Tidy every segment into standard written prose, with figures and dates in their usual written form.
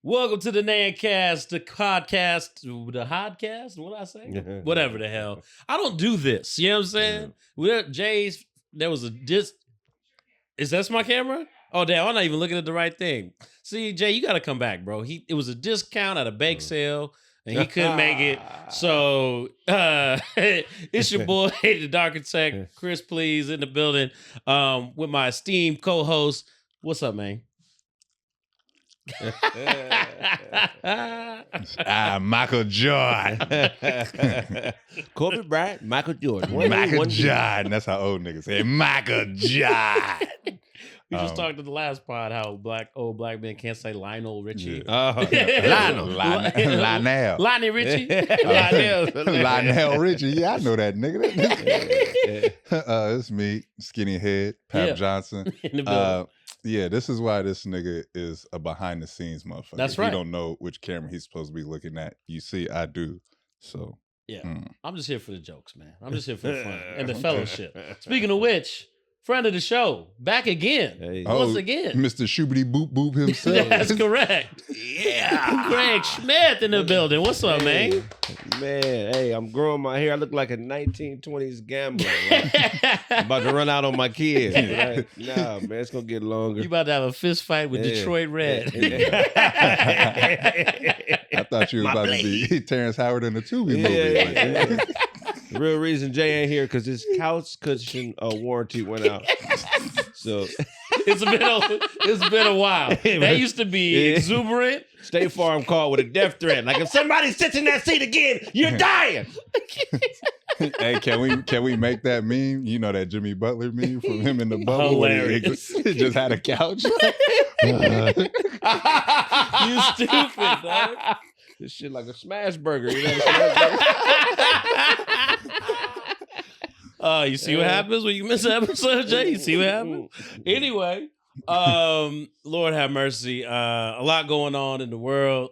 Welcome to the NAANCast, the podcast, the podcast. What did I say? Whatever the hell. I don't do this. You know what I'm saying? Jay's. There was a disc. Is that my camera? Oh damn! I'm not even looking at the right thing. See, Jay, you got to come back, bro. It was a discount at a bake sale, and he couldn't make it. So it's your boy, the Dark Tech, Chris, please, in the building, with my esteemed co-host. What's up, man? Michael Jordan. Kobe Bryant, Michael Jordan. Michael Jordan. That's how old niggas say Michael Jordan. We just talked to the last pod how old black men can't say Lionel Richie. Yeah. Lionel Richie. Lionel Richie. Yeah, I know that nigga. It's me, skinny head, Pap Johnson. Yeah, this is why this nigga is a behind the scenes motherfucker. That's right. He don't know which camera he's supposed to be looking at. You see, I do. So yeah, I'm just here for the jokes, man. I'm just here for the fun and the fellowship. Speaking of which, friend of the show, back again. Once again. Mr. Shoobity Boop Boop himself. That's correct. Yeah. Kraig Smith in the building. What's up, man? Man, hey, I'm growing my hair. I look like a 1920s gambler. Right? I'm about to run out on my kids. Right? Nah, man, it's going to get longer. You about to have a fist fight with Detroit Red. I thought you were about to be Terrence Howard in the Tubi movie. The real reason Jay ain't here because his couch cushion warranty went out. So it's been a while. That used to be exuberant. State Farm called with a death threat. Like, if somebody sits in that seat again, you're dying. Hey, can we make that meme? You know that Jimmy Butler meme from him in the bubble? Hilarious. He just had a couch. You stupid, dog. This shit like a smash burger. You know what I'm you see what happens when you miss an episode, Jay? You see what happens? Anyway, Lord have mercy. A lot going on in the world.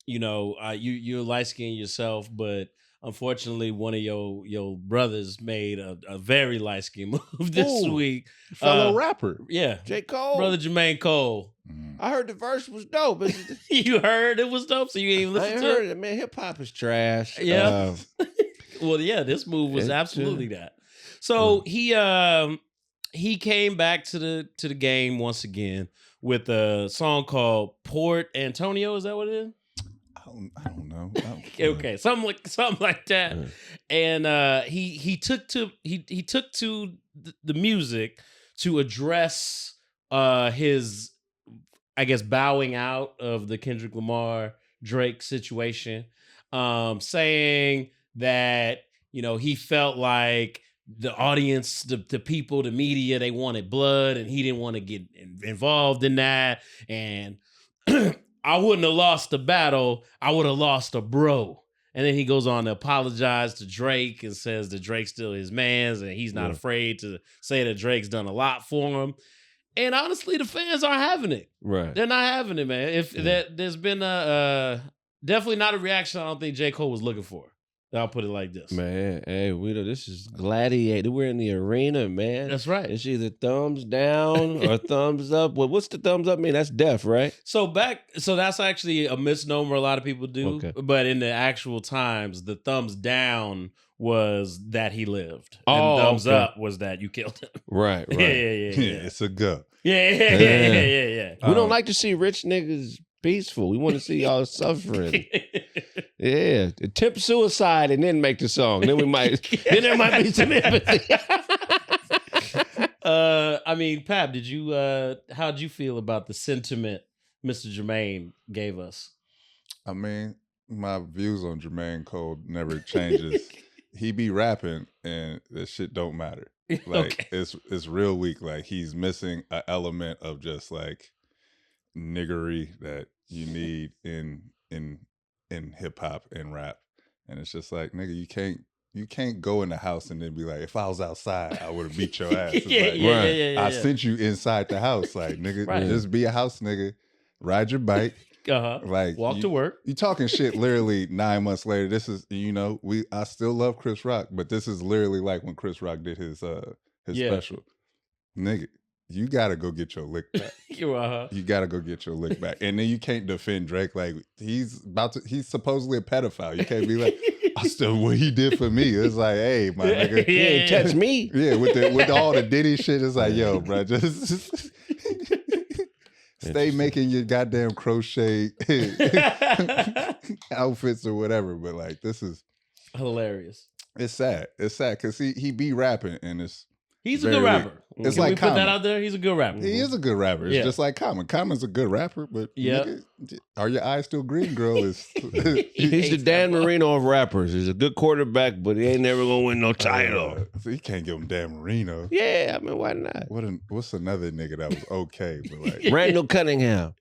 You're light-skinned yourself, but unfortunately, one of your brothers made a very light-skinned move this week. Fellow rapper. Yeah. J. Cole. Brother Jermaine Cole. I heard the verse was dope. You heard it was dope, so you ain't even listen to it? Man, hip-hop is trash. Yeah. Well, yeah, this move was absolutely that. So he came back to the game once again with a song called Port Antonio. Is that what it is? I don't know. Okay, something like that. And he took to the music to address his, I guess, bowing out of the Kendrick Lamar Drake situation, saying that, he felt like the audience, the people, the media, they wanted blood and he didn't want to get involved in that. And I wouldn't have lost the battle. I would have lost a bro. And then he goes on to apologize to Drake and says that Drake's still his mans and he's not afraid to say that Drake's done a lot for him. And honestly, the fans aren't having it. Right. They're not having it, man. There's been definitely not a reaction I don't think J. Cole was looking for. I'll put it like this. Man, hey, this is Gladiator. We're in the arena, man. That's right. It's either thumbs down or thumbs up. Well, what's the thumbs up mean? That's death, right? So that's actually a misnomer a lot of people do. Okay. But in the actual times, the thumbs down was that he lived. And thumbs up was that you killed him. Right. Yeah. It's a go. Yeah. We don't like to see rich niggas peaceful. We want to see y'all suffering. Yeah, attempt suicide and then make the song. Then then there might be some empathy. Pap, how'd you feel about the sentiment Mr. Jermaine gave us? I mean, my views on Jermaine Cole never changes. He be rapping and this shit don't matter. Like it's real weak. Like he's missing an element of just like niggery that you need in hip hop and rap. And it's just like, nigga, you can't go in the house and then be like, if I was outside, I would have beat your ass. I sent you inside the house. Like, nigga, just be a house nigga. Ride your bike. Like walk to work. You talking shit literally 9 months later. This is, I still love Chris Rock, but this is literally like when Chris Rock did his special. Nigga, you gotta go get your lick back. You gotta go get your lick back. And then you can't defend Drake like he's supposedly a pedophile. You can't be like, I still what he did for me. It's like, hey, my nigga. He ain't touch me. Yeah, with all the Diddy shit, it's like, yo, bro, just stay making your goddamn crochet outfits or whatever. But like, this is hilarious. It's sad. It's sad because he be rapping and he's a good rapper. It's Can like we put that out there? He's a good rapper. He is a good rapper. It's just like Common. Common's a good rapper, but nigga, are your eyes still green, girl? He's the Dan Marino of rappers. He's a good quarterback, but he ain't never gonna win no title. So you can't give him Dan Marino. Yeah, I mean, why not? What's another nigga that was okay, but like Randall Cunningham.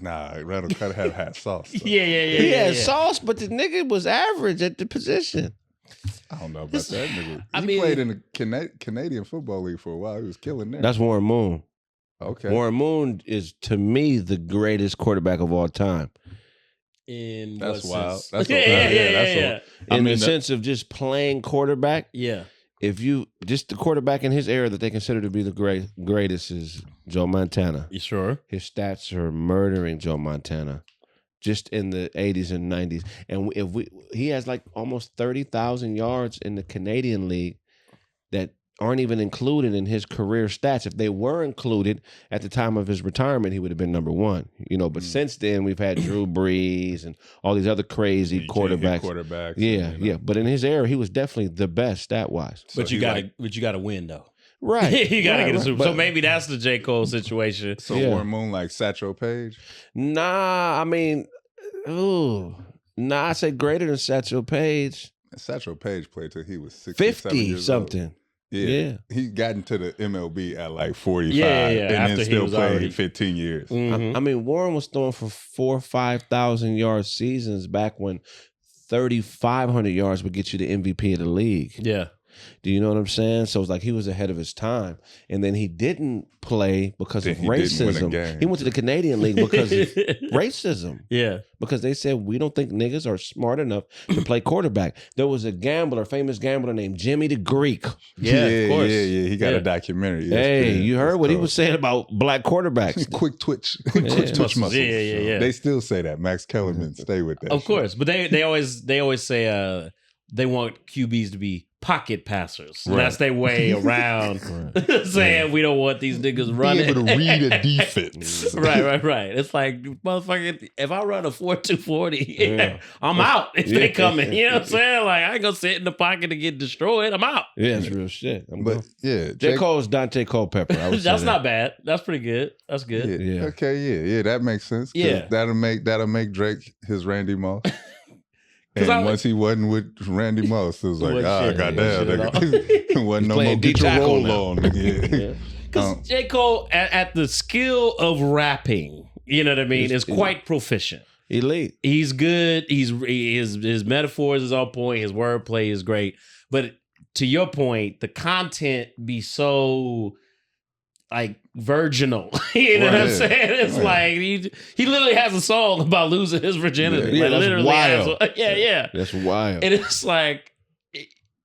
Nah, Randall Cunningham had sauce. Though. He had sauce, but the nigga was average at the position. I don't know about that nigga. He played in the Canadian Football League for a while. He was killing there. That's Warren Moon. Okay. Warren Moon is, to me, the greatest quarterback of all time. That's wild. That's yeah. In the sense of just playing quarterback. Yeah. If you just the quarterback in his era that they consider to be the greatest is Joe Montana. You sure? His stats are murdering Joe Montana. Just in the 80s and 90s. And he has like almost 30,000 yards in the Canadian League that aren't even included in his career stats. If they were included at the time of his retirement, he would have been number one. But since then we've had Drew Brees and all these other crazy quarterbacks. Yeah. But in his era, he was definitely the best stat-wise. But you gotta win though. Right. You gotta get a Super Bowl. So maybe that's the J. Cole situation. So Warren Moon like Satchel Paige? Nah, I mean, I said greater than Satchel Paige. Satchel Paige played till he was 50 years something. Old. Yeah. He got into the MLB at like 45 and after then still played 15 years. I mean, Warren was throwing for 4,000 or 5,000 yard seasons back when 3,500 yards would get you the MVP of the league. Yeah. Do you know what I'm saying? So it's like he was ahead of his time. And then he didn't play because of racism. He went to the Canadian League because of racism. Yeah. Because they said, we don't think niggas are smart enough to play quarterback. There was a famous gambler named Jimmy the Greek. Yeah, of course. Yeah. He got a documentary. Hey, you heard what he was saying about black quarterbacks. Quick twitch muscles. Yeah. They still say that. Max Kellerman stay with that. Of course. But they always say they want QBs to be pocket passers. Right. That's their way around saying we don't want these niggas running. Be able to read a defense. Right. It's like, motherfucker, if I run a 4.240, I'm out if they coming. You know what I'm saying? Like, I ain't gonna sit in the pocket and get destroyed. I'm out. Yeah, that's real shit. J. Cole's Dante Culpepper. That's not bad. That's pretty good. That's good. Yeah. Okay, yeah, that makes sense. Yeah. That'll make Drake his Randy Moss. And once he wasn't with Randy Moss, it was like, goddamn, nigga. Wasn't no more get your roll on. Because J. Cole, at the skill of rapping, you know what I mean, is quite proficient. Elite. He's good. His metaphors is on point. His wordplay is great. But to your point, the content be so like virginal. You know what I'm saying? It's like he literally has a song about losing his virginity. Yeah, like, that's wild. Yeah. That's wild. And it's like,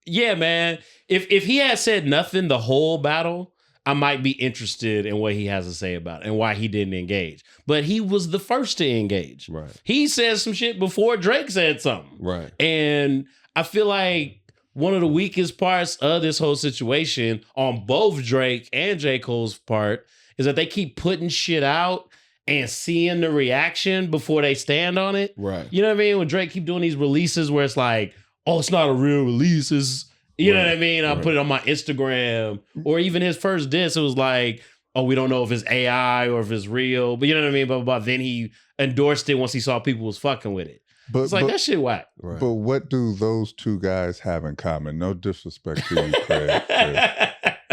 yeah, man. If he had said nothing the whole battle, I might be interested in what he has to say about it and why he didn't engage. But he was the first to engage. Right. He said some shit before Drake said something. Right. And I feel like one of the weakest parts of this whole situation on both Drake and J. Cole's part is that they keep putting shit out and seeing the reaction before they stand on it. Right. You know what I mean? When Drake keep doing these releases where it's like, oh, it's not a real release. You know what I mean? I'll put it on my Instagram. Or even his first diss, it was like, oh, we don't know if it's AI or if it's real. But you know what I mean? Blah, blah, blah. Then he endorsed it once he saw people was fucking with it. It's like, that shit whack. Right. But what do those two guys have in common? No disrespect to you, Craig.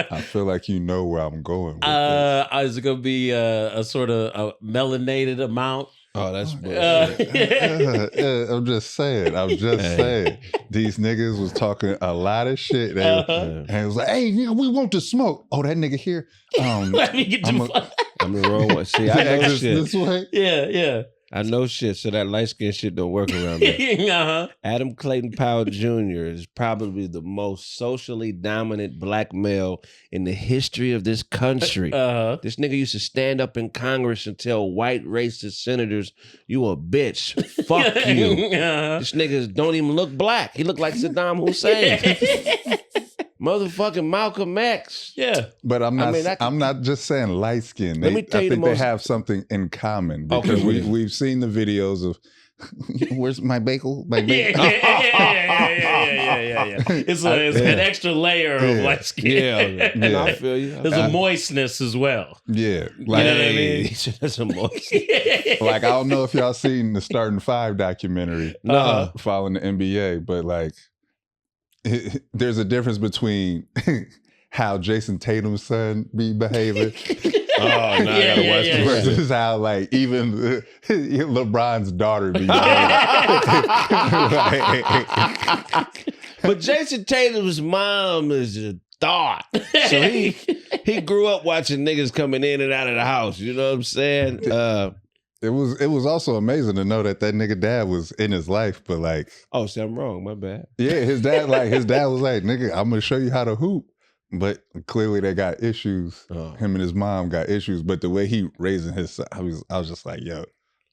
I feel like you know where I'm going with this. Is it going to be a sort of a melanated amount? Oh, that's bullshit. I'm just saying. These niggas was talking a lot of shit. And it was like, hey, nigga, we want to smoke. Oh, that nigga here. Let me get I'm the wrong one. See, I know shit. This way? Yeah. I know shit, so that light skin shit don't work around me. Adam Clayton Powell Jr. is probably the most socially dominant black male in the history of this country. This nigga used to stand up in Congress and tell white racist senators, "You a bitch. Fuck you." This nigga don't even look black. He look like Saddam Hussein. Motherfucking Malcolm X. Yeah. But I'm not just saying light skin. I think they have something in common because we've seen the videos of where's my bagel? My bagel. Yeah. It's an extra layer of light skin. Yeah. I feel you. There's a moistness as well. Yeah. Like, you know what I mean? There's a moistness. Like, I don't know if y'all seen the Starting Five documentary following the NBA, but like there's a difference between how Jason Tatum's son be behaving. I gotta watch this. Versus how like even LeBron's daughter be behaving. But Jason Tatum's mom is a thought. So he grew up watching niggas coming in and out of the house. You know what I'm saying? It was also amazing to know that nigga dad was in his life, but like, oh, see, I'm wrong. My bad. Yeah, his dad was like, nigga, I'm gonna show you how to hoop. But clearly they got issues. Him and his mom got issues. But the way he raising his son, I was just like, yo,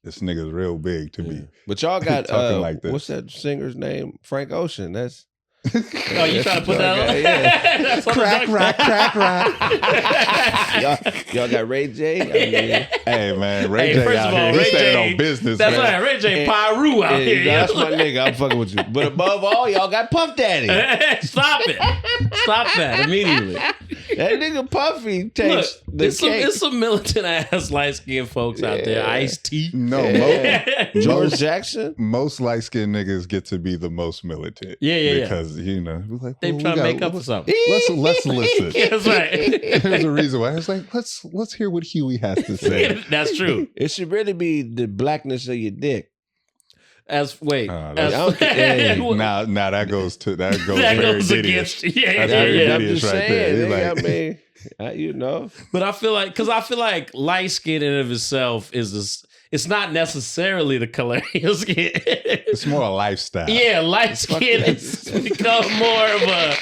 this nigga's real big to me. But y'all got talking like this. What's that singer's name? Frank Ocean. That's oh, you trying to put that on? Yeah. Crack rock. y'all got Ray J? I mean, hey man, Ray J out here. He's standing on business. That's man. right, Ray J. Pyru out here. That's my nigga. I'm fucking with you. But above all, y'all got Puff Daddy. Stop it. Stop that immediately. That nigga Puffy takes the cake. It's some militant ass light skinned folks out there. Ice-T. No, George Jackson. Most light skinned niggas get to be the most militant. Yeah. Because you know, like, they try to make up for something. Let's listen. That's right. There's a reason why. It's like let's hear what Huey has to say. That's true. It should really be the blackness of your dick. Now that goes against. Yeah. I'm just saying. I mean, you know. But I feel like light skin in and of itself it's not necessarily the color of your skin. It's more a lifestyle. Yeah, light skin has become more of a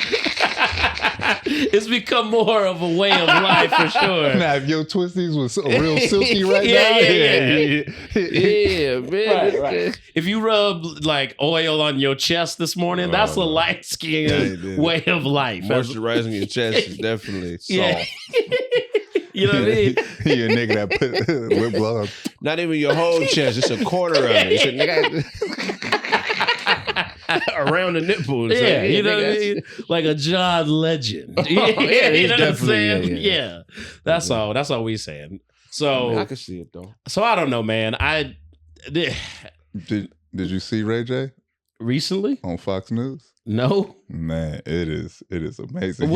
it's become more of a way of life for sure. Now, if your twisties was real silky right now, yeah, man. Right. If you rub like oil on your chest this morning, that's a light skin way of life. Moisturizing your chest is definitely soft. Yeah. You know what I mean? You're a nigga that put lip gloss on. Not even your whole chest, it's a quarter of it. It's a nigga around the nipples. Yeah, you know what I mean? Like a John Legend. Yeah, you know what I'm saying? Yeah. That's all. That's all we saying. So I can see it though. So I don't know, man. Did you see Ray J? Recently? On Fox News? No. Man, it is amazing.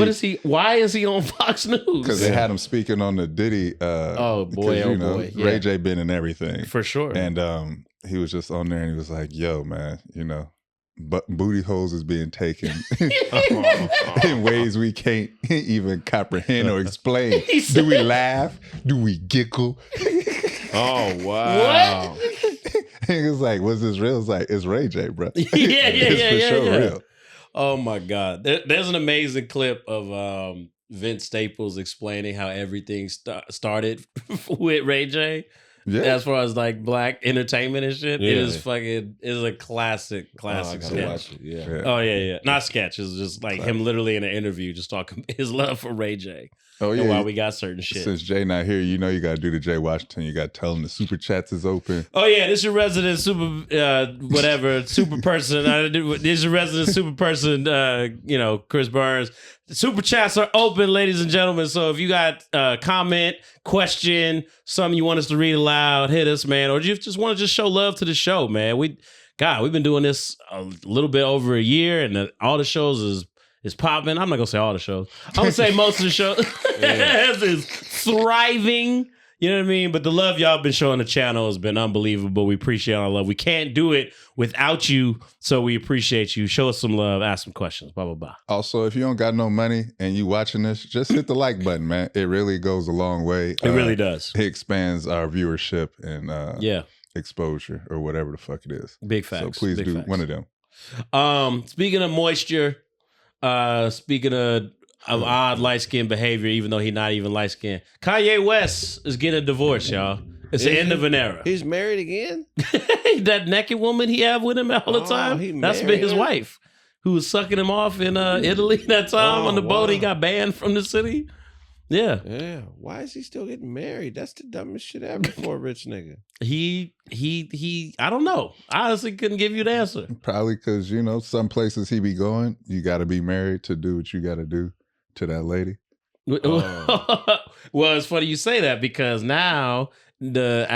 Why is he on Fox News? Because they had him speaking on the Diddy boy. Yeah. Ray J been in everything. For sure. And he was just on there and he was like, yo, man, you know, but booty holes is being taken in ways we can't even comprehend or explain. Do we laugh? Do we giggle? Oh, wow. What? It was like, was this real? It's like, it's Ray J, bro. It's for sure real. Oh my God. There's an amazing clip of Vince Staples explaining how everything started with Ray J. Yeah. As far as like black entertainment and shit. Yeah. It's a classic sketch. Watch it. Yeah. Oh yeah. Not sketch. It's just like him literally in an interview just talking his love for Ray J. Oh yeah. And why we got certain shit. Since Jay not here, you know you gotta do the Jay Washington. You gotta tell him the super chats is open. Oh yeah, this your resident super super person. This your resident super person, Chris Burns. The super chats are open, ladies and gentlemen. So if you got a comment, question, something you want us to read aloud, hit us, man. Or you just want to just show love to the show, man. We've been doing this a little bit over a year, and all the shows is popping. I'm not gonna say all the shows. I'm gonna say most of the shows is thriving. You know what I mean? But the love y'all been showing the channel has been unbelievable. We appreciate our love. We can't do it without you, so we appreciate you. Show us some love, ask some questions, blah, blah, blah. Also, if you don't got no money and you watching this, just hit the like button, man. It really goes a long way. It really does. It expands our viewership and exposure or whatever the fuck it is. Big facts. So please do one of them. Speaking of moisture, speaking of odd light-skinned behavior, even though he's not even light-skinned, Kanye West is getting a divorce, y'all. It's the end of an era. He's married again? That naked woman he have with him all the time, that's been his wife, who was sucking him off in Italy that time on the boat. He got banned from the city. Yeah. Why is he still getting married? That's the dumbest shit ever for a rich nigga. He I don't know. I honestly couldn't give you the answer. Probably because, you know, some places he be going, you got to be married to do what you got to do to that lady. Well, it's funny you say that, because now the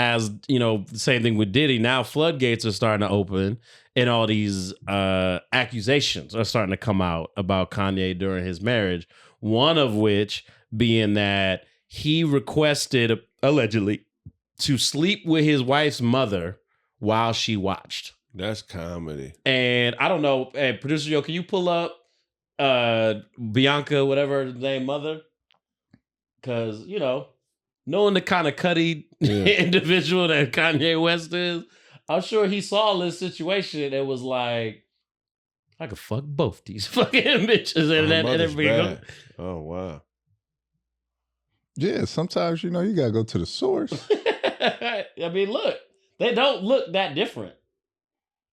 same thing with Diddy. Now floodgates are starting to open, and all these accusations are starting to come out about Kanye during his marriage. One of which being that he requested, allegedly, to sleep with his wife's mother while she watched. That's comedy. And I don't know, hey, producer Joe, can you pull up Bianca, whatever her name, mother? Because, you know, knowing the kind of cutty individual that Kanye West is, I'm sure he saw this situation and was like, I could fuck both these fucking bitches. And oh, wow. Yeah, sometimes, you know, you got to go to the source. I mean, look, they don't look that different.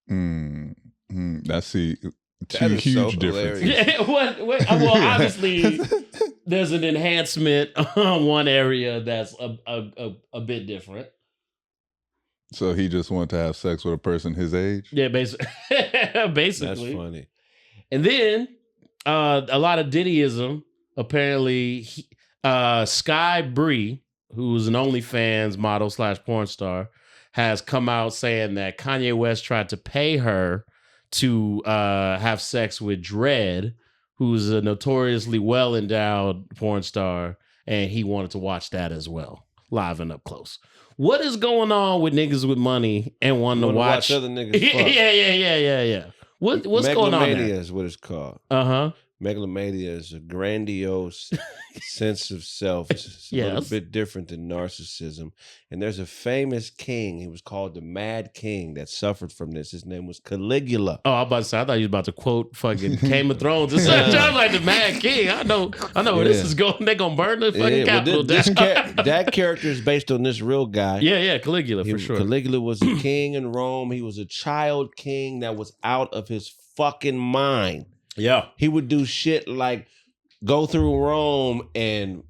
That's two huge differences. Yeah, well, obviously, there's an enhancement on one area that's a bit different. So he just wanted to have sex with a person his age? Yeah, basically. That's funny. And then a lot of Diddyism. Apparently, Sky Bree, who's an OnlyFans model / porn star, has come out saying that Kanye West tried to pay her to have sex with Dredd, who's a notoriously well-endowed porn star, and he wanted to watch that as well, live and up close. What is going on with niggas with money and wanting to watch other niggas fuck? Yeah. What's going on there? Megalomania is what it's called. Megalomania is a grandiose sense of self. It's a little bit different than narcissism. And there's a famous king. He was called the Mad King that suffered from this. His name was Caligula. Oh, I was about to say, I thought you was about to quote fucking Game of Thrones. It sounds like the Mad King. I know where this is going. They're going to burn the fucking capital down. That character is based on this real guy. Yeah, Caligula, for sure. Caligula was a king in Rome. He was a child king that was out of his fucking mind. Yeah. He would do shit like go through Rome and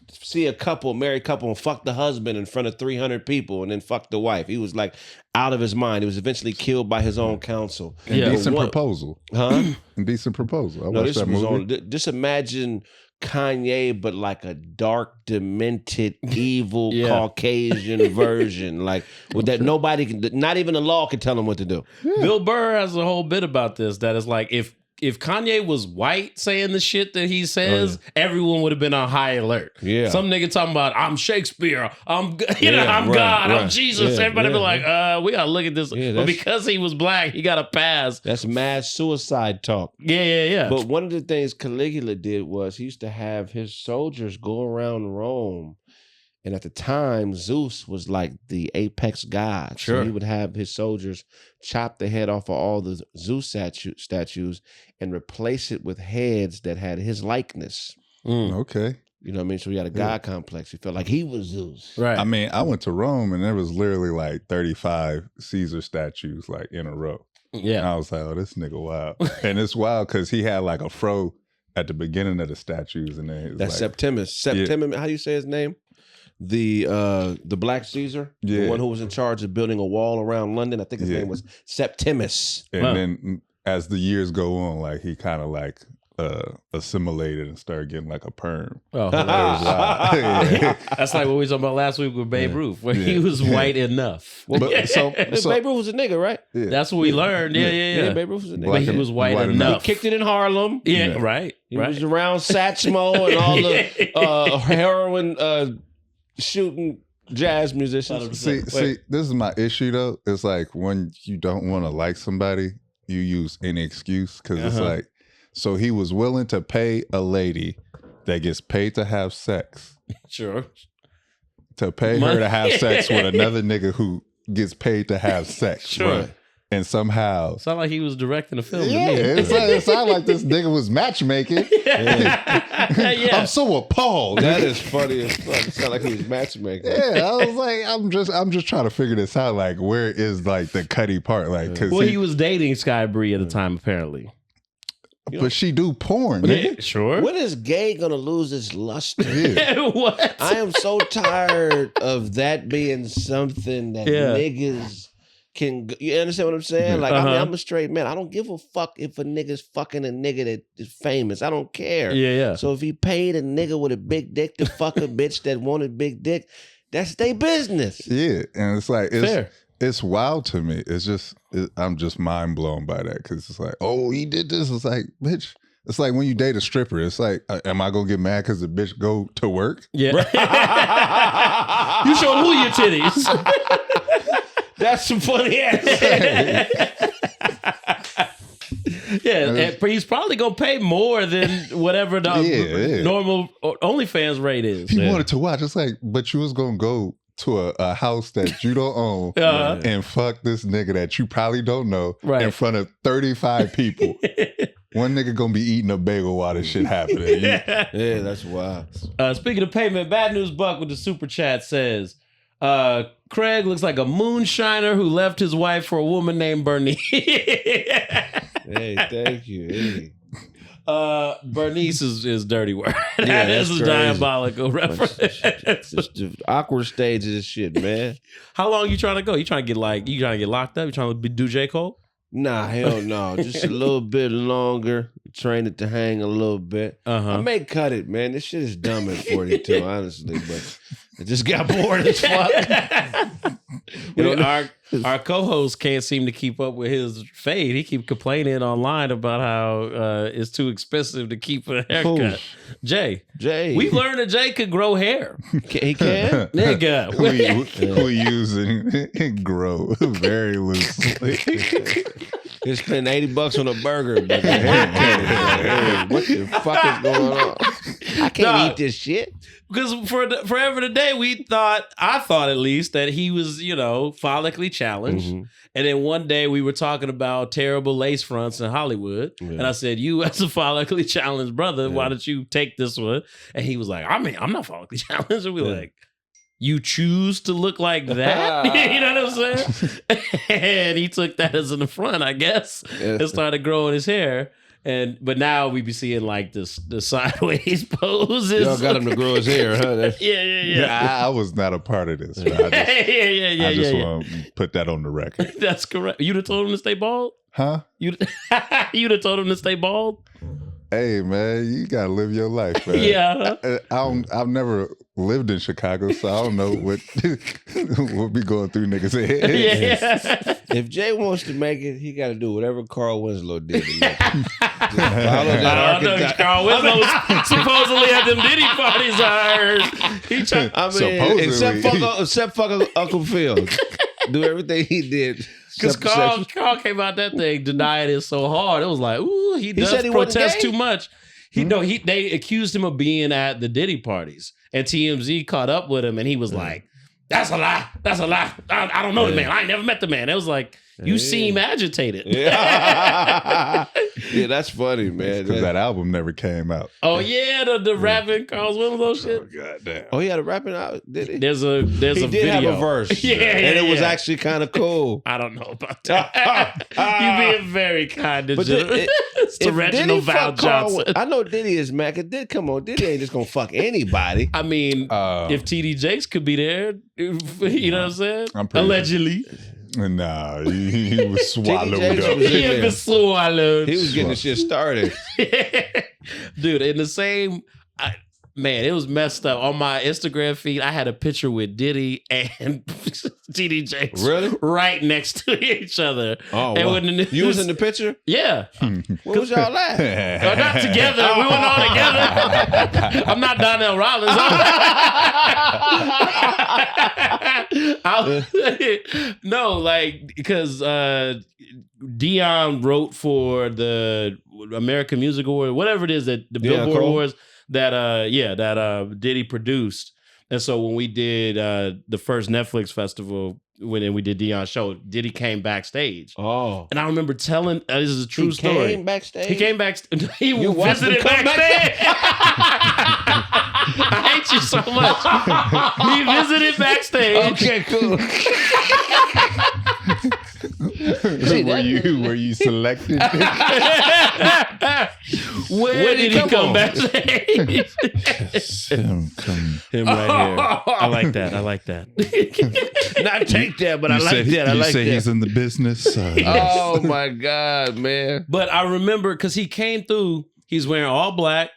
see a married couple, and fuck the husband in front of 300 people and then fuck the wife. He was like out of his mind. He was eventually killed by his own council. Indecent proposal. Huh? Indecent proposal. I watched that movie. Just imagine Kanye, but like a dark, demented, evil Caucasian version, like with that nobody can, not even the law can tell him what to do. Yeah. Bill Burr has a whole bit about this that is like if Kanye was white saying the shit that he says, everyone would have been on high alert. Yeah, some nigga talking about I'm Shakespeare, I'm God, I'm Jesus. Everybody be like, we gotta look at this. But because he was black, he got a pass. That's mass suicide talk. Yeah. But one of the things Caligula did was he used to have his soldiers go around Rome. And at the time, Zeus was like the apex god. Sure. So he would have his soldiers chop the head off of all the Zeus statues and replace it with heads that had his likeness. Okay. You know what I mean? So he had a god complex. He felt like he was Zeus. Right. I mean, I went to Rome and there was literally like 35 Caesar statues like in a row. Yeah. And I was like, oh, this nigga wild. And it's wild because he had like a fro at the beginning of the statues. And then that's like, Septimus. How do you say his name? The Black Caesar, the one who was in charge of building a wall around London. I think his name was Septimus. And then as the years go on, like he kind of like assimilated and started getting like a perm. Oh, that's like what we were talking about last week with Babe Ruth, where he was white enough. Well, so Babe Ruth was a nigga, right? Yeah. That's what we learned. Yeah. Babe Ruth was a nigga. But he was white enough. He kicked it in Harlem. Yeah, right. He was around Satchmo and all the heroin shooting jazz musicians. See, this is my issue though. It's like when you don't want to like somebody, you use any excuse because it's like, so he was willing to pay a lady that gets paid to have sex. Sure. to pay her to have sex with another nigga who gets paid to have sex. Sure. Right? And somehow... Sound like he was directing a film to yeah, me. it sounded like this nigga was matchmaking. Yeah. I'm so appalled. That is funny as fuck. It sounded like he was matchmaking. Yeah, I was like, I'm just trying to figure this out. Like, where is like the Cuddy part? Like, cause well, he was dating Sky Bree at the time, apparently. But she do porn, nigga. Yeah, sure. When is gay gonna lose its luster? Yeah. What? I am so tired of that being something that niggas can. You understand what I'm saying? Like, I mean, I'm a straight man. I don't give a fuck if a nigga's fucking a nigga that is famous. I don't care. Yeah. So if he paid a nigga with a big dick to fuck a bitch that wanted big dick, that's their business. Yeah, and it's like Fair. It's wild to me. It's just I'm just mind blown by that because it's like, oh, he did this. It's like, bitch. It's like when you date a stripper. It's like, am I gonna get mad because the bitch go to work? Yeah. You show who your titties. That's some funny ass. Yeah, he's probably gonna pay more than whatever the normal OnlyFans rate is. He wanted to watch. It's like, but you was gonna go to a house that you don't own and fuck this nigga that you probably don't know in front of 35 people. One nigga gonna be eating a bagel while this shit happening. Yeah, that's wild. Speaking of payment, Bad News Buck with the super chat says, Kraig looks like a moonshiner who left his wife for a woman named Bernice. Hey, thank you. Hey. Bernice is dirty word. Yeah, this is diabolical reference. It's the awkward stage of this shit, man. How long you trying to go? You trying to get locked up? You trying to do J. Cole? Nah, hell no. Just a little bit longer. Train it to hang a little bit. I may cut it, man. This shit is dumb at 42, honestly, but I just got bored as fuck. Our co-host can't seem to keep up with his fade. He keep complaining online about how it's too expensive to keep a haircut. Jay, we learned that Jay could grow hair. He can? Nigga. We using grow very loosely. He spent $80 on a burger, but the haircut. What the fuck is going on? I can't eat this shit. Because forever today, I thought at least that he was, follically challenged. Mm-hmm. And then one day we were talking about terrible lace fronts in Hollywood. Yeah. And I said, you as a follically challenged brother, why don't you take this one? And he was like, I'm not follically challenged. And we were like, you choose to look like that? You know what I'm saying? And he took that as an affront, I guess, and started growing his hair. But now we be seeing like the sideways poses. Y'all got him to grow his hair, huh? Yeah. I was not a part of this. I just want to put that on the record. That's correct. You'd have told him to stay bald? Huh? You'd have told him to stay bald? Hey, man, you got to live your life, man. Yeah. I've never lived in Chicago, so I don't know what be going through niggas' heads. Yeah. If Jay wants to make it, he got to do whatever Carl Winslow did. I don't know. Carl Winslow was supposedly at them Diddy parties, I heard. Except fuck Uncle Phil. Do everything he did. Because Carl came out that thing denying it so hard. It was like, ooh, he does protest too much. They accused him of being at the Diddy parties. And TMZ caught up with him and he was like, that's a lie. That's a lie. I don't know the man. I ain't never met the man. It was like, you seem agitated. Yeah, that's funny, man. Because that album never came out. Oh, yeah, the rapping Carl Winslow shit. Oh, goddamn. Oh, he had a rapping out, did he? There's a video. He did have a verse. And it was actually kind of cool. I don't know about that. You being very kind and generous. It's Reginald Val Johnson. I know Diddy is mad. Come on, Diddy ain't just gonna fuck anybody. I mean, if TD Jakes could be there, you know what I'm saying? Allegedly. Nah, he was swallowed up. He was swallowed. He was getting the shit started. Dude, in the same... Man, it was messed up. On my Instagram feed, I had a picture with Diddy and TD Jakes right next to each other. Oh, wow. You was in the picture? Yeah. Where was y'all at? Not together. We weren't all together. I'm not Donnell Rollins. No, like, because Dion wrote for the American Music Award, whatever it is that the Billboard Awards. That Diddy produced, And so when we did the first Netflix festival, when we did Dion's show, Diddy came backstage. Oh. And I remember telling, this is a true story. He came backstage? He came backstage. He You watched visited him come backstage. I hate you so much. He visited backstage. Okay, cool. Were you selected? Where did he come on? backstage? Him right here. I like that. I like that. Not take that, but I like that. I you like say that. he's in the business. Oh my God, man. But I remember because he came through, he's wearing all black.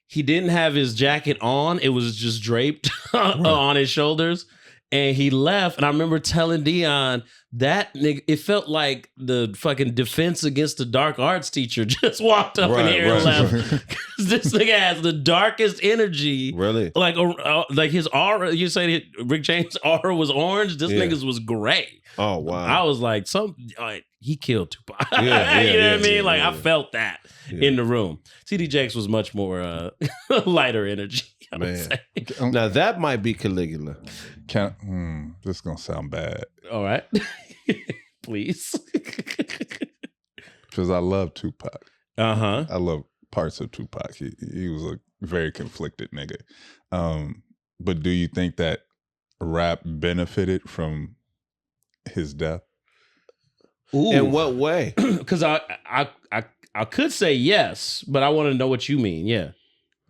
He didn't have his jacket on. It was just draped on his shoulders. And he left. And I remember telling Dion, that nigga, it felt like the fucking defense against the dark arts teacher just walked up in here and left. Because this nigga has the darkest energy. Really? Like his aura, you say Rick James' aura was orange. This nigga's was gray. Oh, wow. I was like, he killed Tupac. Yeah, you know what I mean? yeah, Like, yeah. I felt that in the room. CD Jakes was much more lighter energy. I would say. Now, that might be Caligula. This is going to sound bad. All right. Please. Because I love Tupac. Uh-huh. I love parts of Tupac. He was a very conflicted nigga. But do you think that rap benefited from his death? Ooh. In what way? Because I could say yes, but I want to know what you mean. Yeah.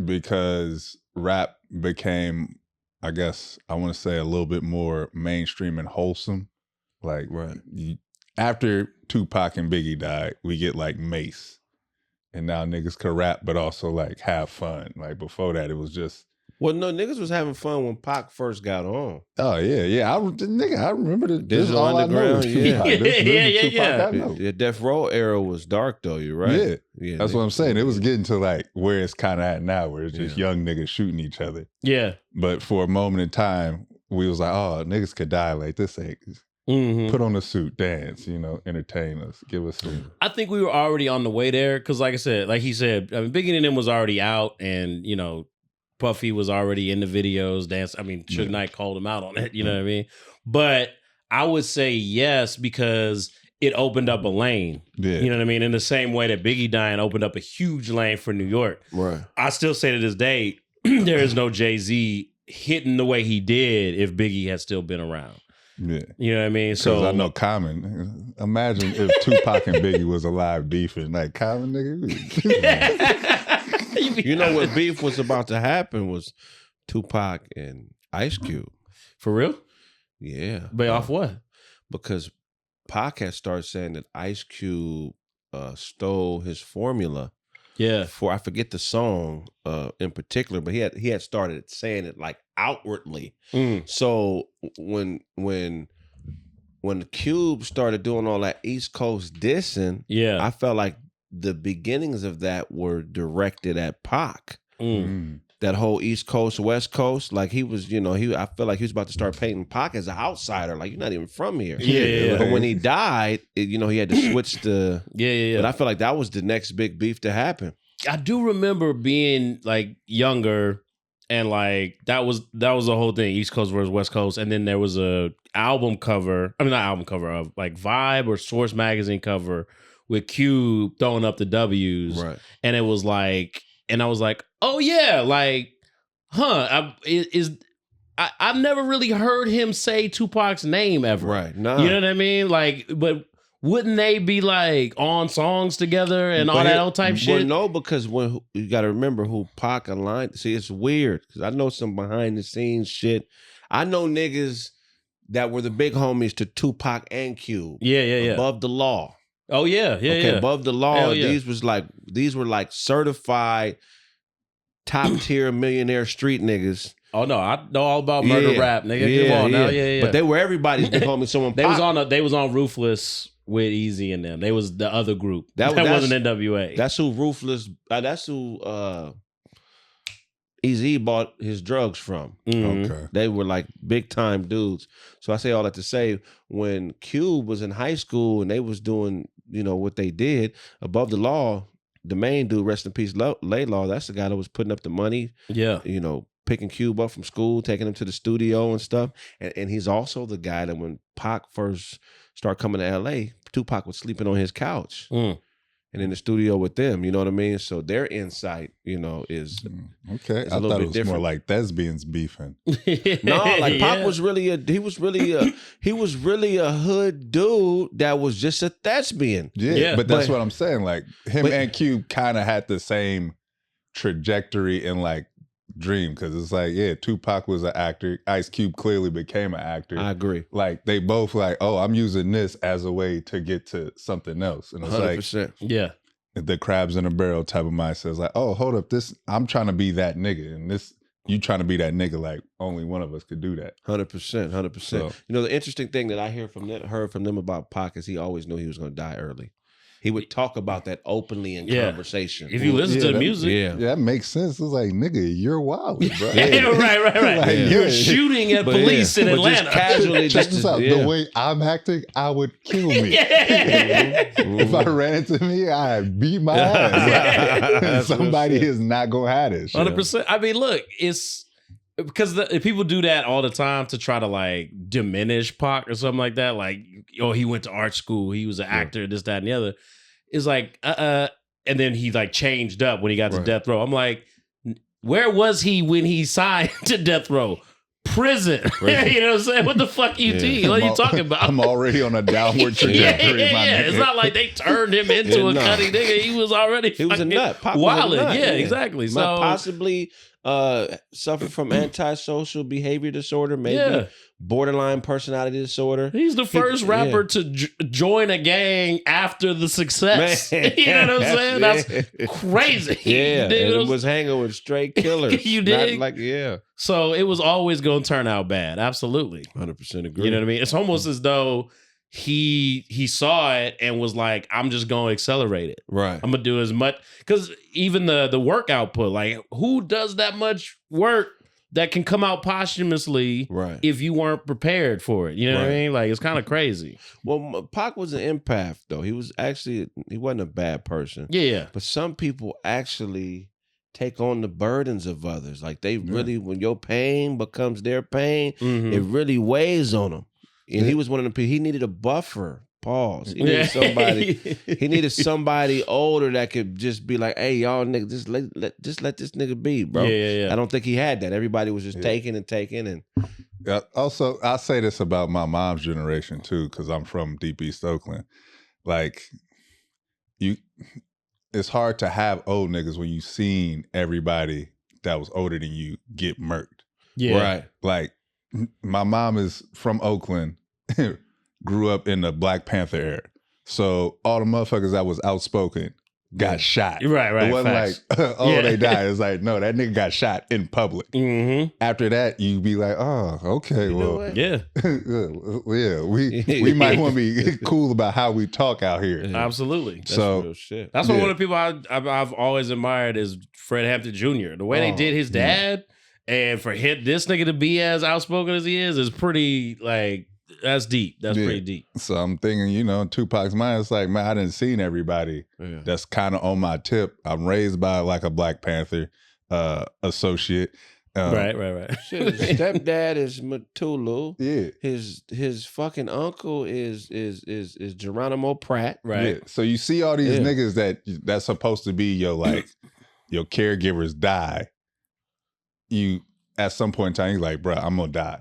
Because rap became, I guess, I want to say a little bit more mainstream and wholesome. Like, after Tupac and Biggie died, we get like Mace. And now niggas could rap, but also like have fun. Like before that, it was just. Well, no, niggas was having fun when Pac first got on. Oh, yeah. I remember this. This is Digital all Underground, I know. yeah. Yeah. The Death Row era was dark, though, you're right. Yeah. That's what I'm saying. It was getting to like where it's kind of at now, where it's just young niggas shooting each other. Yeah. But for a moment in time, we was like, oh, niggas could die like this. Mm-hmm. Put on a suit, dance, entertain us, give us some. I think we were already on the way there because, like I said, like he said, I mean, Biggie and them was already out, and Puffy was already in the videos, dance. I mean, Suge Knight called him out on it. You know what I mean? But I would say yes because it opened up a lane. Yeah. You know what I mean? In the same way that Biggie dying opened up a huge lane for New York. Right. I still say to this day, there is no Jay-Z hitting the way he did if Biggie had still been around. Yeah. You know what I mean? So I know Common. Imagine if Tupac and Biggie was alive beefing. Like, Common, nigga. You know what beef was about to happen was Tupac and Ice Cube. For real? Yeah. But off what? Because Pac had started saying that Ice Cube stole his formula. Yeah. For I forget the song in particular, but he had started saying it like outwardly. So when the Cube started doing all that East Coast dissing, I felt like the beginnings of that were directed at Pac. That whole East Coast, West Coast, like he was, I feel like he was about to start painting Pac as an outsider, like you're not even from here. Yeah. But when he died, he had to switch the. Yeah. But I feel like that was the next big beef to happen. I do remember being like younger and like that was the whole thing, East Coast versus West Coast. And then there was a album cover, not album cover, of like Vibe or Source magazine cover with Cube throwing up the W's. Right. And it was like, and I was like, oh yeah, like, I've never really heard him say Tupac's name ever. Right. Nah. You know what I mean? Like, but wouldn't they be like on songs together and all that old type shit? Well, no, because when you got to remember who Pac aligned. See, it's weird because I know some behind the scenes shit. I know niggas that were the big homies to Tupac and Cube. Yeah. Above the Law. Oh yeah. Above the Law. Hell yeah. These were like certified top tier millionaire street niggas. Oh no, I know all about murder rap, nigga. Come on now, yeah. But they were everybody's big homie. Someone they was on Ruthless with Easy and them. They was the other group. That wasn't NWA. That's who Ruthless. That's who Easy bought his drugs from. Mm-hmm. Okay. They were like big time dudes. So I say all that to say, when Cube was in high school and they was doing, what they did, Above the Law, the main dude, rest in peace, Laylaw, that's the guy that was putting up the money. Yeah. picking Cube up from school, taking him to the studio and stuff. And he's also the guy that when Pac first started coming to LA, Tupac was sleeping on his couch and in the studio with them. You know what I mean? So their insight, is okay. is I thought it was different. more like thespians beefing. No, like Pac was really a hood dude that was just a thespian. Yeah, but that's what I'm saying. Like him and Cube kind of had the same trajectory in like Dream, because it's like, yeah, Tupac was an actor. Ice Cube clearly became an actor. I agree. Like they both like, oh, I'm using this as a way to get to something else. And it's 100%. like, yeah, the crabs in a barrel type of mindset. It's like, oh, hold up, I'm trying to be that nigga, and this you trying to be that nigga. Like only one of us could do that. 100%. So, The interesting thing that I heard from them about Pac is he always knew he was going to die early. He would talk about that openly in conversation. If you listen to the music. Yeah, that makes sense. It's like, nigga, you're wild, bro. right. Like, you're shooting at police in Atlanta. Just casually, check this out. The way I'm acting, I would kill me. If I ran into me, I'd beat my ass. Like, somebody is not going to have this. 100%. I mean, look, it's because people do that all the time to try to like diminish Pac or something like that. Like, oh, he went to art school. He was an actor, this, that, and the other. It's like, and then he like changed up when he got to Death Row. I'm like, where was he when he signed to Death Row? Prison. You know what I'm saying? What the fuck you think? What are you talking about? I'm already on a downward trajectory. Yeah. It's not like they turned him into a cutty nigga. He was already was a nut. Wildin'. Yeah, exactly. So possibly suffer from antisocial behavior disorder, maybe borderline personality disorder. He's the first rapper to join a gang after the success. Man, you know what I'm saying? That's crazy. Yeah, and was hanging with straight killers. You dig? So it was always going to turn out bad. Absolutely. 100% agree. You know what I mean? It's almost as though he saw it and was like, I'm just going to accelerate it. Right. I'm going to do as much. Because even the work output, like who does that much work that can come out posthumously if you weren't prepared for it? You know what I mean? Like, it's kind of crazy. Well, Pac was an empath, though. He wasn't a bad person. Yeah. But some people actually take on the burdens of others. Like they really, when your pain becomes their pain, it really weighs on them. And he was one of the people, he needed a buffer. Pause. He needed somebody. He needed somebody older that could just be like, "Hey, y'all niggas, just let this nigga be, bro." Yeah. I don't think he had that. Everybody was just taking and taking and. Also, I say this about my mom's generation too, because I'm from Deep East Oakland. Like, it's hard to have old niggas when you seen everybody that was older than you get murked. Yeah, right. Like, my mom is from Oakland. Grew up in the Black Panther era. So all the motherfuckers that was outspoken got shot. Right. It wasn't facts. like, they died. It's like, no, that nigga got shot in public. Mm-hmm. After that, you be like, oh, okay, yeah. We might want to be cool about how we talk out here. Yeah. Absolutely. That's real shit. That's what one of the people I've always admired is Fred Hampton Jr. The way they did his dad, and for this nigga to be as outspoken as he is pretty like, that's deep. That's pretty deep. So I'm thinking, in Tupac's mind, it's like, man, I didn't see everybody that's kind of on my tip. I'm raised by like a Black Panther associate. Right. Shit, his stepdad is Matulu. Yeah. His fucking uncle is Geronimo Pratt. Right. Yeah. So you see all these niggas that's supposed to be your like your caregivers die. You at some point in time, you're like, bro, I'm gonna die.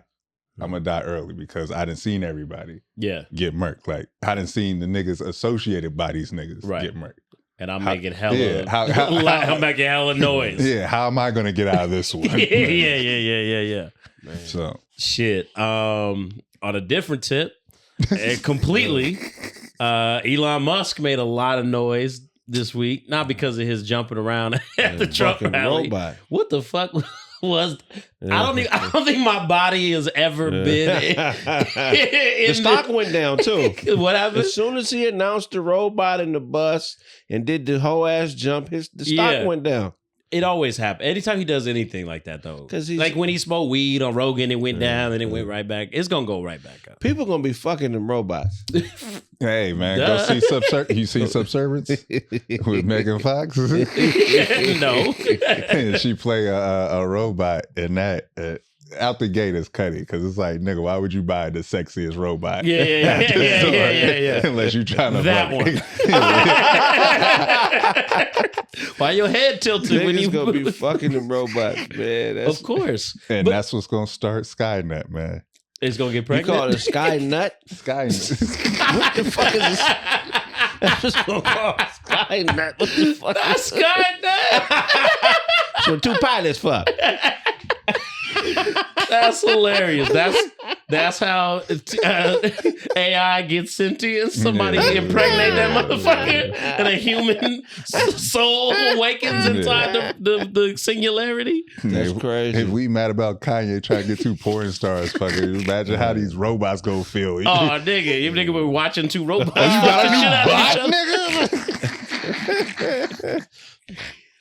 I'm gonna die early because I done seen everybody get murked. Like I done seen the niggas associated by these niggas get murked. And I'm making hella I'm making hella noise. Yeah, how am I gonna get out of this one? Yeah. Man. So shit. On a different tip, completely, Elon Musk made a lot of noise this week, not because of his jumping around at the Trump rally. Robot. What the fuck was? I don't think my body has ever been. The stock went down too. What happened? As soon as he announced the robot in the bus and did the whole ass jump, the stock went down. It always happens. Anytime he does anything like that, though. Because like when he smoked weed on Rogan, it went down and it went right back. It's going to go right back up. People going to be fucking them robots. Hey, man, go see You see Subservience with Megan Fox? No. And she play a robot in that. Out the gate is cutty because it's like, nigga, why would you buy the sexiest robot? Yeah. Unless you trying to that one. Why your head tilted when you gonna be fucking them robots, man? Of course. And that's what's gonna start Skynet, man. It's gonna get You pregnant. call it a sky nut? Skynet. What the fuck is this? That's just gonna call it sky nut. What the fuck? That's Skynet. So 2 pilots fuck. That's hilarious. That's how AI gets sentient. Somebody impregnate that motherfucker, and a human soul awakens inside the singularity. That's crazy. If we mad about Kanye trying to get 2 porn stars, fucking imagine how these robots go feel. Oh, nigga, you nigga were watching 2 robots. You got a new bot, nigga?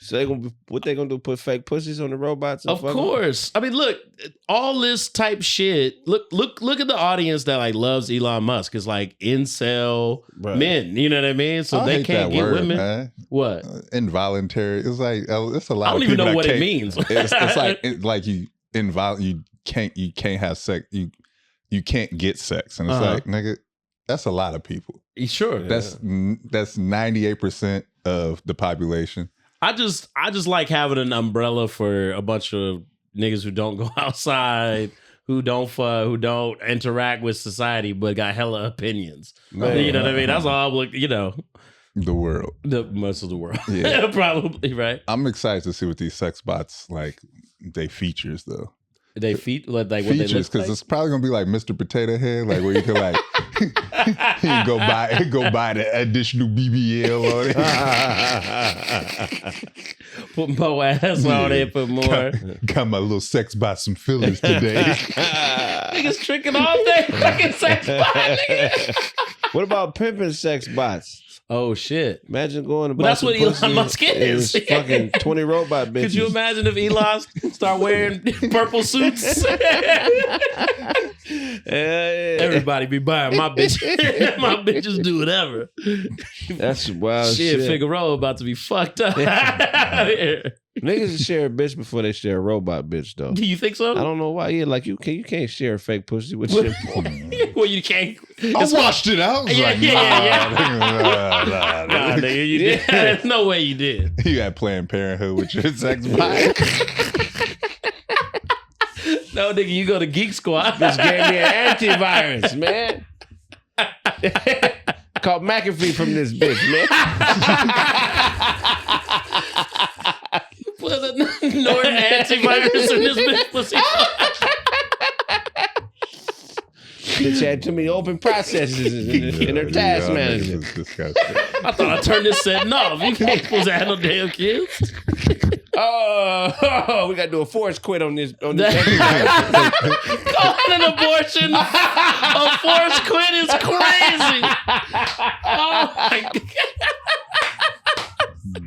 So what they gonna do? Put fake pussies on the robots? Of course. I mean, look, all this type shit. Look at the audience that like loves Elon Musk. It's like incel men. You know what I mean? So they can't get women. Man. What? Involuntary. It's like it's a lot. I don't of even people know that what it can't- means. It's like you can't have sex. You can't get sex, and it's like, nigga, that's a lot of people. Sure. That's 98% of the population. I just like having an umbrella for a bunch of niggas who don't go outside, who don't interact with society, but got hella opinions. Man. You know what I mean? That's all. The world, most of the world, yeah, probably right. I'm excited to see what these sex bots like. They features though. They like what they features look because like? it's probably gonna be like Mr. Potato Head, like where you can like you go buy the additional BBL on it. Put more ass on it, put more. Got my little sex bot some fillers today. Niggas tricking all day, fucking sex bot, nigga. What about pimping sex bots? Oh shit! Imagine going to. But that's what Elon Musk is. Fucking 20 robot bitches. Could you imagine if Elon start wearing purple suits? Everybody be buying my bitch. My bitches do whatever. That's wild shit. shit. Figueroa about to be fucked up. Niggas share a bitch before they share a robot bitch, though. Do you think so? I don't know why. Yeah, like you can't share a fake pussy with your. Well, you can't. I washed it out. Yeah. Nah, nigga, you did. There's no way you did. You got Planned Parenthood with your sex bot. No, nigga, you go to Geek Squad. Bitch gave me an antivirus, man. Called McAfee from this bitch, man. Put a Norton antivirus in this bitch pussy. Bitch had too many open processes in her task management. I thought I turned this setting off. You ain't supposed to have no damn kids. Oh, we gotta do a force quit on this. Call it an abortion. A force quit is crazy. Oh my god.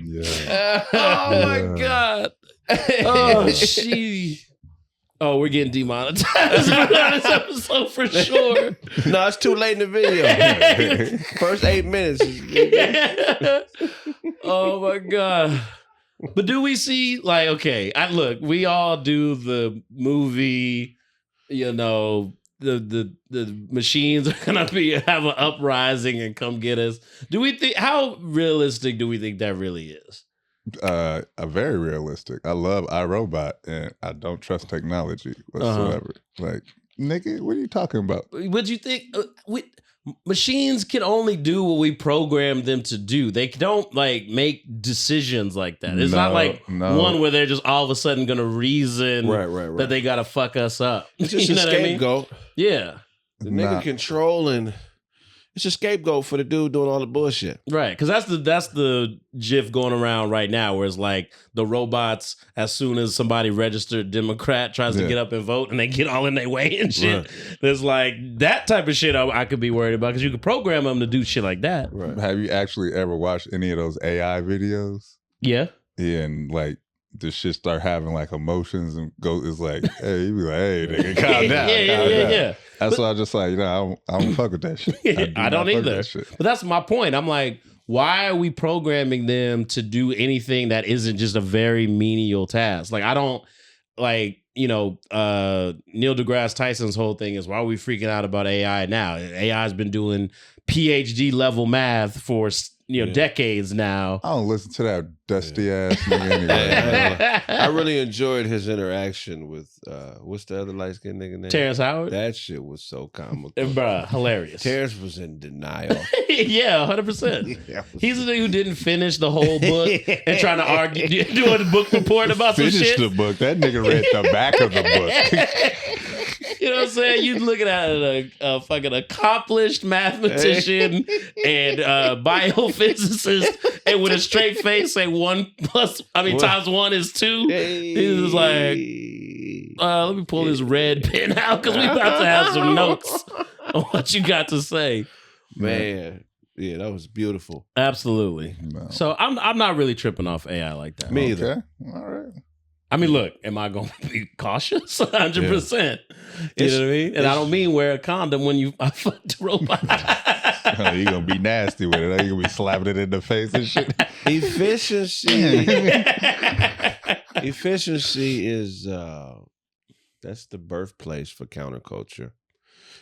Yeah. Oh my god. Oh she. Oh, we're getting demonetized for this episode for sure. No, it's too late in the video. First 8 minutes. Oh my god. But do we see like look, we all do the movie, you know, the machines are gonna have an uprising and come get us. Do we think how realistic do we think that really is? Very realistic. I love iRobot and I don't trust technology whatsoever. Like, nigga, what are you talking about? Would you think machines can only do what we program them to do? They don't like make decisions like that. It's not like one where they're just all of a sudden gonna reason right. that they gotta fuck us up. It's just You a know what I mean? scapegoat. Yeah. The nigga controlling. It's a scapegoat for the dude doing all the bullshit. Right, because that's the gif going around right now where it's like the robots, as soon as somebody registered Democrat tries to get up and vote and they get all in their way and shit. Right. There's like that type of shit I could be worried about because you could program them to do shit like that. Right. Have you actually ever watched any of those AI videos? Yeah. Yeah, and like the shit start having like emotions and it's like, hey, you be like, hey, nigga, calm down. Yeah. That's why I just like, I don't fuck with that shit. I don't either. But that's my point. I'm like, why are we programming them to do anything that isn't just a very menial task? Like, I don't like, Neil deGrasse Tyson's whole thing is, why are we freaking out about AI now? AI has been doing PhD level math for decades now. I don't listen to that dusty ass nigga anyway. I really enjoyed his interaction with what's the other light skinned nigga name? Terrence Howard. That shit was so comical. Bruh, hilarious. Terrence was in denial. Yeah, 100%. He's the nigga who didn't finish the whole book and trying to argue, doing a book report about some shit. Finish the book. That nigga read the back of the book. You know what I'm saying? You looking at a fucking accomplished mathematician and biophysicist, and with a straight face say times 1 is 2. He was like, let me pull this red pen out because we about to have some notes on what you got to say. Man. Yeah, that was beautiful. Absolutely. No. So I'm not really tripping off AI like that. Me either. All right. I mean, look, am I going to be cautious? 100%. You know what I mean? And I don't mean wear a condom when I fuck the robot. You're going to be nasty with it. You're going to be slapping it in the face and shit. Efficiency is, that's the birthplace for counterculture.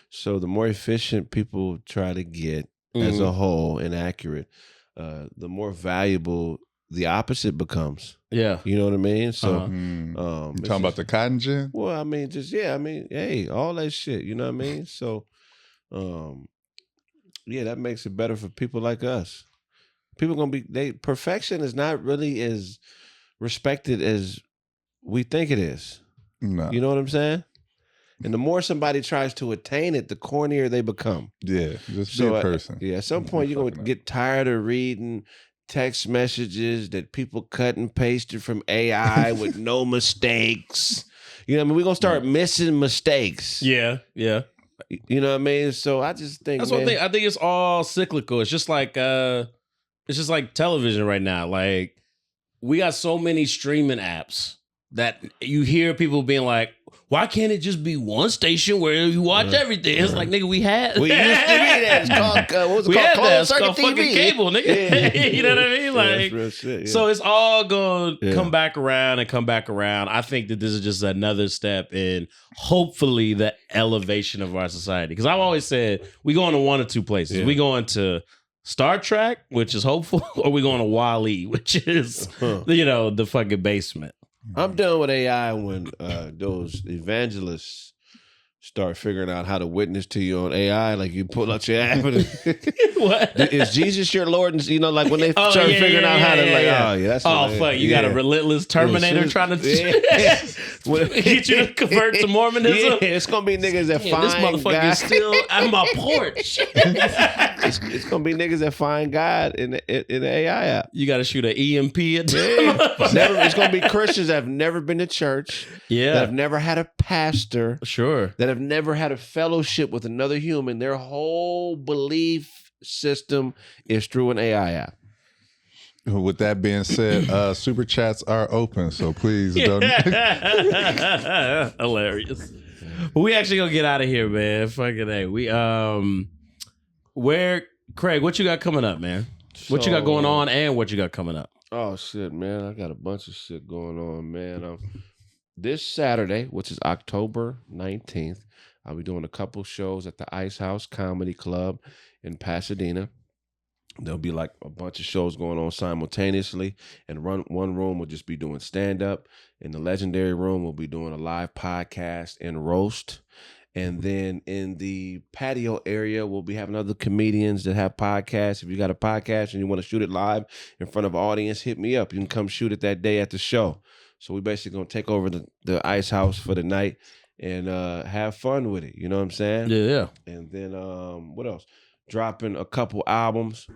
So the more efficient people try to get as a whole and accurate, the more valuable the opposite becomes. Yeah. You know what I mean? So you talking about the cotton gin? Well, I mean, hey, all that shit, you know what I mean? So that makes it better for people like us. People gonna be perfection is not really as respected as we think it is. No. You know what I'm saying? And the more somebody tries to attain it, the cornier they become. Yeah, just be a person. At some point you're gonna get tired of reading text messages that people cut and pasted from AI with no mistakes. You know what I mean? We're going to start missing mistakes. Yeah. You know what I mean? So I just think that's one thing. I think it's all cyclical. It's just like television right now. Like, we got so many streaming apps that you hear people being like, why can't it just be one station where you watch everything? It's like, nigga, we used to be that. It's called, what was it called? Closed circuit TV. Fucking cable, nigga. Yeah. You know what I mean? Like, real shit, so it's all going to come back around and come back around. I think that this is just another step in, hopefully, the elevation of our society. Because I've always said, we going to one or two places. Yeah. We going to Star Trek, which is hopeful, or we going to Wall-E, which is, the fucking basement. I'm done with AI when those evangelists start figuring out how to witness to you on AI. Like, you pull out your app. What? Is Jesus your Lord? And like when they start figuring out how to that's fuck. You got a relentless Terminator trying to get you to convert to Mormonism. Yeah, it's gonna be niggas that find this motherfucker is still at my porch. It's gonna be niggas that find God in the AI app. You got to shoot an EMP at it's gonna be Christians that have never been to church. Yeah, that have never had a pastor. Sure, that have never had a fellowship with another human. Their whole belief system is through an AI app. With that being said, super chats are open, so please don't. Hilarious. But we actually gonna get out of here, man. Fucking A. We Kraig, what you got coming up, man? What you got going on and what you got coming up? Oh shit, man. I got a bunch of shit going on, man. This Saturday, which is October 19th, I'll be doing a couple shows at the Ice House Comedy Club in Pasadena. There'll be like a bunch of shows going on simultaneously, and one room will just be doing stand-up. In the legendary room, we'll be doing a live podcast and roast. And then in the patio area, we'll be having other comedians that have podcasts. If you got a podcast and you want to shoot it live in front of an audience, hit me up. You can come shoot it that day at the show. So we basically going to take over the Ice House for the night and have fun with it. You know what I'm saying? Yeah. And then what else? Dropping a couple albums.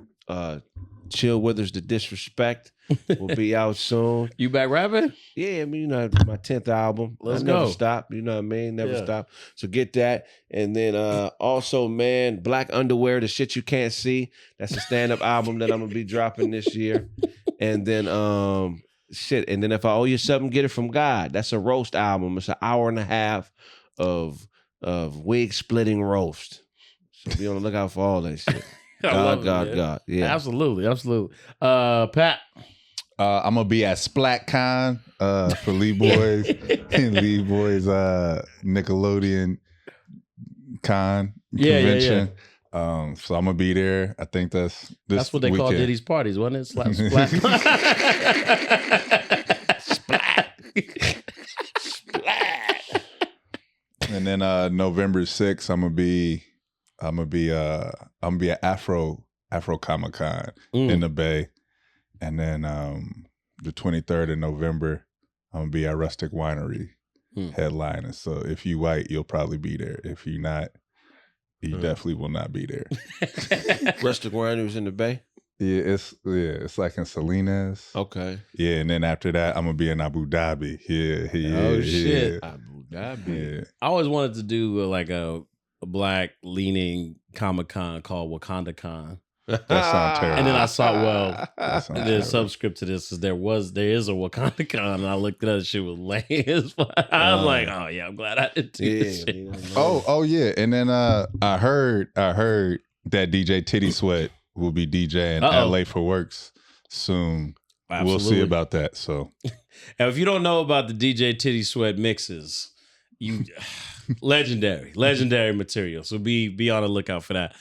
Chill Withers, The Disrespect will be out soon. You back rapping? Yeah, I mean, my 10th album. Let's go. Never stop. Stop. You know what I mean? Never stop. So get that. And then also, man, Black Underwear, The Shit You Can't See. That's a stand-up album that I'm going to be dropping this year. And then shit. And then if I owe you something, get it from God. That's a roast album. It's an hour and a half of wig splitting roast. So be on the lookout for all that shit. God. Yeah. Absolutely. Pat. I'm gonna be at SplatCon for Lee Boys and Lee Boys Nickelodeon Con convention. So I'm gonna be there. I think that's what they call Diddy's parties, wasn't it? Splat. Splat. And then November 6th, I'm gonna be at Afro Comic Con in the Bay. And then the 23rd of November, I'm gonna be at Rustic Winery headlining. So if you white, you'll probably be there. If you not, you definitely will not be there. Rustic Winery's in the Bay? It's like in Salinas. Okay. Yeah, and then after that, I'm gonna be in Abu Dhabi. Yeah. Oh shit. Abu Dhabi. Yeah. I always wanted to do like a black leaning Comic-Con called Wakanda Con. That sounds terrible. And then I saw, That the subscript to this is there is a Wakanda Con, and I looked at that shit was lame as fuck. I was like, oh yeah, I'm glad I didn't do this shit. Oh yeah. And then I heard that DJ Titty Sweat will be DJing LA for Works soon. Absolutely. We'll see about that. So and if you don't know about the DJ Titty Sweat mixes, you legendary material. So be on the lookout for that.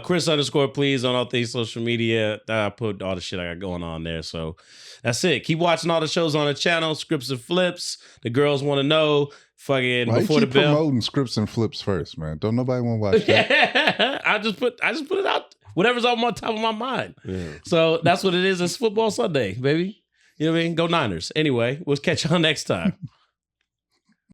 Chris _ please on all things social media. I put all the shit I got going on there. So that's it. Keep watching all the shows on the channel. Scripts and Flips. The girls want to know. Fucking why before you the keep bell. Promoting Scripts and Flips first, man. Don't nobody want to watch that. I just put it out. Whatever's on top of my mind. Yeah. So that's what it is. It's football Sunday, baby. You know what I mean? Go Niners. Anyway, we'll catch y'all next time.